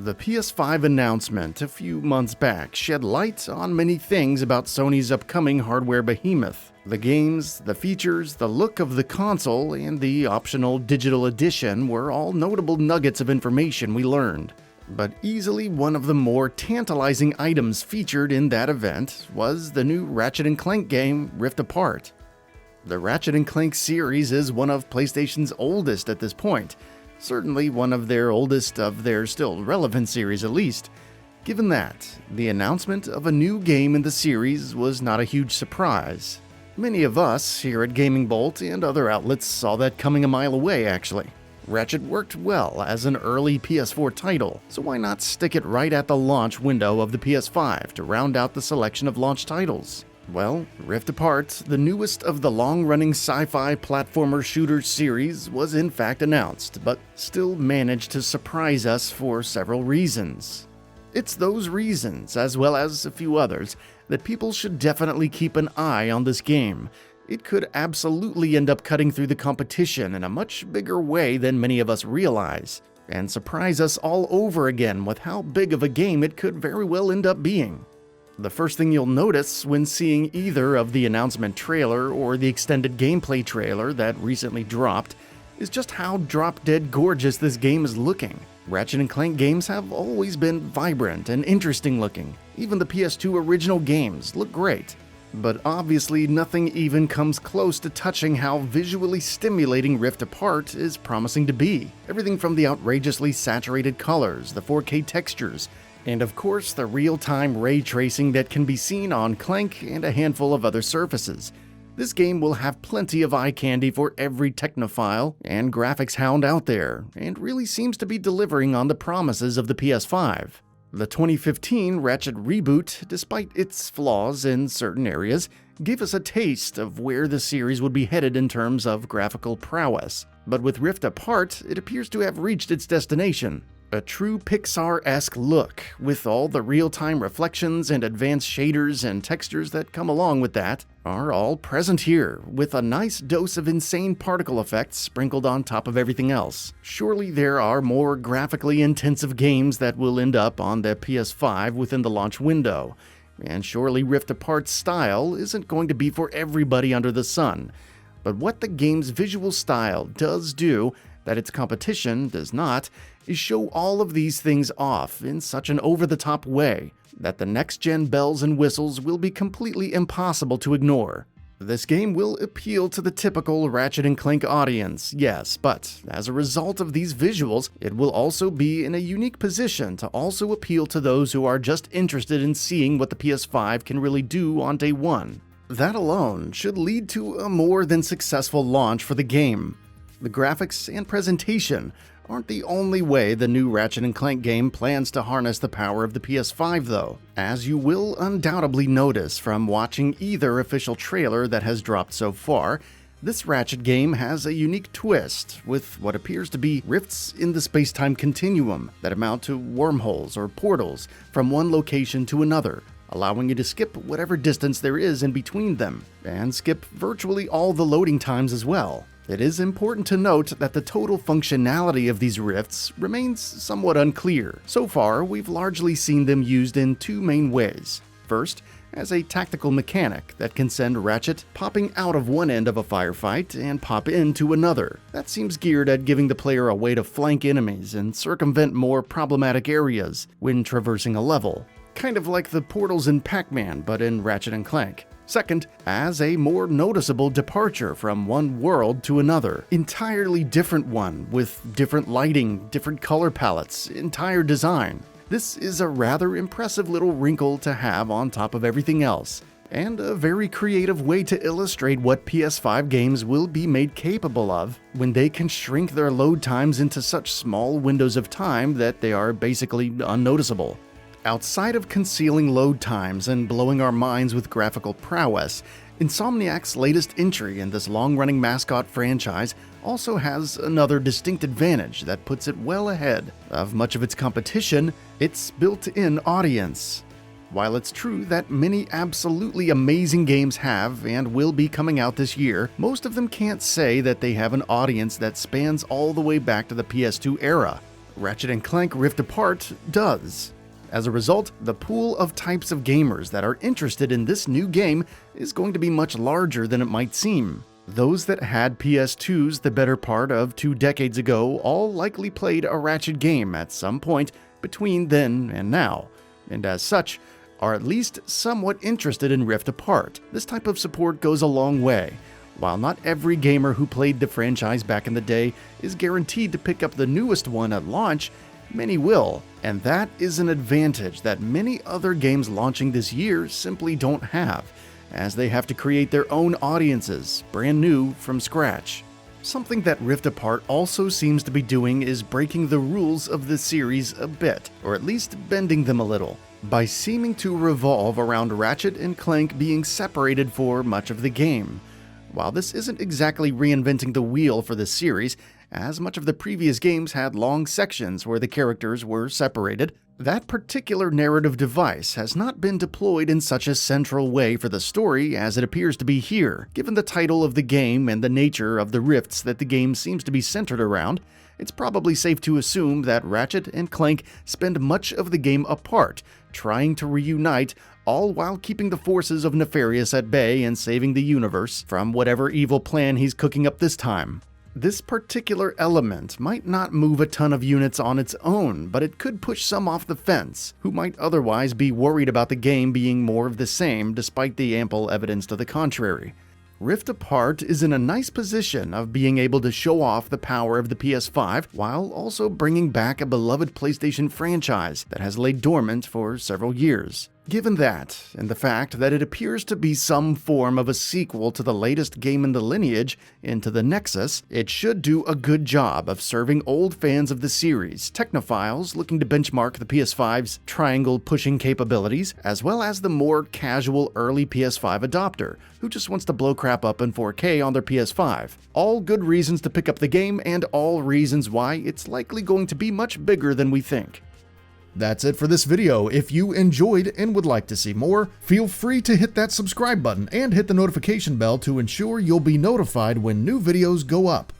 The PS5 announcement a few months back shed light on many things about Sony's upcoming hardware behemoth. The games, the features, the look of the console, and the optional digital edition were all notable nuggets of information we learned. But easily one of the more tantalizing items featured in that event was the new Ratchet and Clank game, Rift Apart. The Ratchet and Clank series is one of PlayStation's oldest at this point, certainly one of their oldest of their still relevant series at least. Given that, the announcement of a new game in the series was not a huge surprise. Many of us here at GamingBolt and other outlets saw that coming a mile away actually. Ratchet worked well as an early PS4 title, so why not stick it right at the launch window of the PS5 to round out the selection of launch titles? Well, Rift Apart, the newest of the long-running sci-fi platformer shooter series, was in fact announced, but still managed to surprise us for several reasons. It's those reasons, as well as a few others, that people should definitely keep an eye on this game. It could absolutely end up cutting through the competition in a much bigger way than many of us realize, and surprise us all over again with how big of a game it could very well end up being. The first thing you'll notice when seeing either of the announcement trailer or the extended gameplay trailer that recently dropped is just how drop-dead gorgeous this game is looking. Ratchet & Clank games have always been vibrant and interesting looking. Even the PS2 original games look great. But obviously nothing even comes close to touching how visually stimulating Rift Apart is promising to be. Everything from the outrageously saturated colors, the 4K textures, and of course the real-time ray tracing that can be seen on Clank and a handful of other surfaces. This game will have plenty of eye candy for every technophile and graphics hound out there, and really seems to be delivering on the promises of the PS5. The 2015 Ratchet reboot, despite its flaws in certain areas, gave us a taste of where the series would be headed in terms of graphical prowess. But with Rift Apart, it appears to have reached its destination. A true Pixar-esque look, with all the real-time reflections and advanced shaders and textures that come along with that, are all present here, with a nice dose of insane particle effects sprinkled on top of everything else. Surely there are more graphically intensive games that will end up on the PS5 within the launch window, and surely Rift Apart's style isn't going to be for everybody under the sun. But what the game's visual style does do that its competition does not, is show all of these things off in such an over-the-top way that the next-gen bells and whistles will be completely impossible to ignore. This game will appeal to the typical Ratchet & Clank audience, yes, but as a result of these visuals, it will also be in a unique position to also appeal to those who are just interested in seeing what the PS5 can really do on day one. That alone should lead to a more than successful launch for the game. The graphics and presentation aren't the only way the new Ratchet & Clank game plans to harness the power of the PS5 though, as you will undoubtedly notice from watching either official trailer that has dropped so far. This Ratchet game has a unique twist with what appears to be rifts in the space-time continuum that amount to wormholes or portals from one location to another, allowing you to skip whatever distance there is in between them, and skip virtually all the loading times as well. It is important to note that the total functionality of these rifts remains somewhat unclear. So far, we've largely seen them used in two main ways. First, as a tactical mechanic that can send Ratchet popping out of one end of a firefight and pop into another. That seems geared at giving the player a way to flank enemies and circumvent more problematic areas when traversing a level. Kind of like the portals in Pac-Man, but in Ratchet & Clank. Second, as a more noticeable departure from one world to another. Entirely different one, with different lighting, different color palettes, entire design. This is a rather impressive little wrinkle to have on top of everything else, and a very creative way to illustrate what PS5 games will be made capable of when they can shrink their load times into such small windows of time that they are basically unnoticeable. Outside of concealing load times and blowing our minds with graphical prowess, Insomniac's latest entry in this long-running mascot franchise also has another distinct advantage that puts it well ahead of much of its competition: its built-in audience. While it's true that many absolutely amazing games have and will be coming out this year, most of them can't say that they have an audience that spans all the way back to the PS2 era. Ratchet & Clank Rift Apart does. As a result, the pool of types of gamers that are interested in this new game is going to be much larger than it might seem. Those that had PS2s the better part of 2 decades ago all likely played a Ratchet game at some point between then and now, and as such, are at least somewhat interested in Rift Apart. This type of support goes a long way. While not every gamer who played the franchise back in the day is guaranteed to pick up the newest one at launch, many will, and that is an advantage that many other games launching this year simply don't have, as they have to create their own audiences, brand new from scratch. Something that Rift Apart also seems to be doing is breaking the rules of the series a bit, or at least bending them a little, by seeming to revolve around Ratchet and Clank being separated for much of the game. While this isn't exactly reinventing the wheel for the series, as much of the previous games had long sections where the characters were separated, that particular narrative device has not been deployed in such a central way for the story as it appears to be here. Given the title of the game and the nature of the rifts that the game seems to be centered around, it's probably safe to assume that Ratchet and Clank spend much of the game apart, trying to reunite, all while keeping the forces of Nefarious at bay and saving the universe from whatever evil plan he's cooking up this time. This particular element might not move a ton of units on its own, but it could push some off the fence, who might otherwise be worried about the game being more of the same despite the ample evidence to the contrary. Rift Apart is in a nice position of being able to show off the power of the PS5 while also bringing back a beloved PlayStation franchise that has laid dormant for several years. Given that, and the fact that it appears to be some form of a sequel to the latest game in the lineage, Into the Nexus, it should do a good job of serving old fans of the series, technophiles looking to benchmark the PS5's triangle-pushing capabilities, as well as the more casual early PS5 adopter, who just wants to blow crap up in 4K on their PS5. All good reasons to pick up the game, and all reasons why it's likely going to be much bigger than we think. That's it for this video. If you enjoyed and would like to see more, feel free to hit that subscribe button and hit the notification bell to ensure you'll be notified when new videos go up.